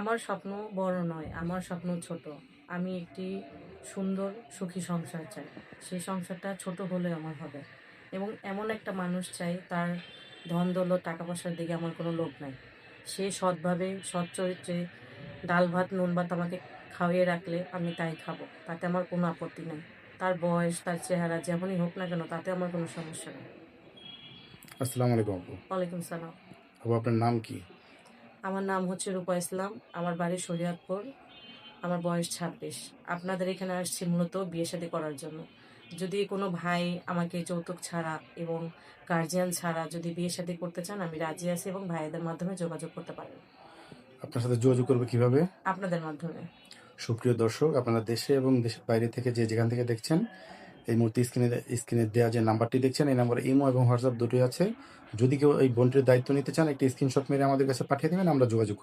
আমার স্বপ্ন বড় নয়, আমার স্বপ্ন ছোট। আমি একটি সুন্দর সুখী সংসার চাই। সেই সংসারটা ছোট হলেও আমার হবে এবং এমন একটা মানুষ চাই, তার ধন দৌলত টাকা পয়সার দিকে আমার কোনো লোভ নাই। সে সৎভাবে সৎ চরিত্রে ডাল ভাত নুন ভাত আমাকে খাইয়ে রাখলে আমি তাই খাবো, তাতে আমার কোনো আপত্তি নাই। তার বয়স তার চেহারা যেমনই হোক না কেন, তাতে আমার কোনো সমস্যা নেই। আসসালামু আলাইকুম আপু। ওয়ালাইকুম সালাম। আপু আপনার নাম কি? আমার নাম হচ্ছে রূপা ইসলাম। আমার বাড়ি শরীয়তপুর। আমার বয়স 26। আপনাদের এখানে আসছি মূলত বিয়ে শাদী করার জন্য। যদি কোনো ভাই আমাকে যৌতুক ছাড়া এবং গার্জিয়ান ছাড়া যদি বিয়ে শাদী করতে চান, আমি রাজি আছি এবং ভাইদের মাধ্যমে যোগাযোগ করতে পারেন। আপনার সাথে যোগাযোগ করবে কিভাবে? আপনাদের মাধ্যমে। সুপ্রিয় দর্শক, আপনারা দেশে এবং দেশের বাইরে থেকে যেখান থেকে দেখছেন, এই মুহূর্তে স্ক্রিনে দেওয়া যে নাম্বারটি দেখছেন, এই নাম্বারে ইমো এবং হোয়াটসঅ্যাপ দুটোই আছে। যদি কেউ এই বোনটির দায়িত্ব নিতে চান, একটি স্ক্রিনশট মেরে আমাদের কাছে পাঠিয়ে দেবেন, আমরা যোগাযোগ করব।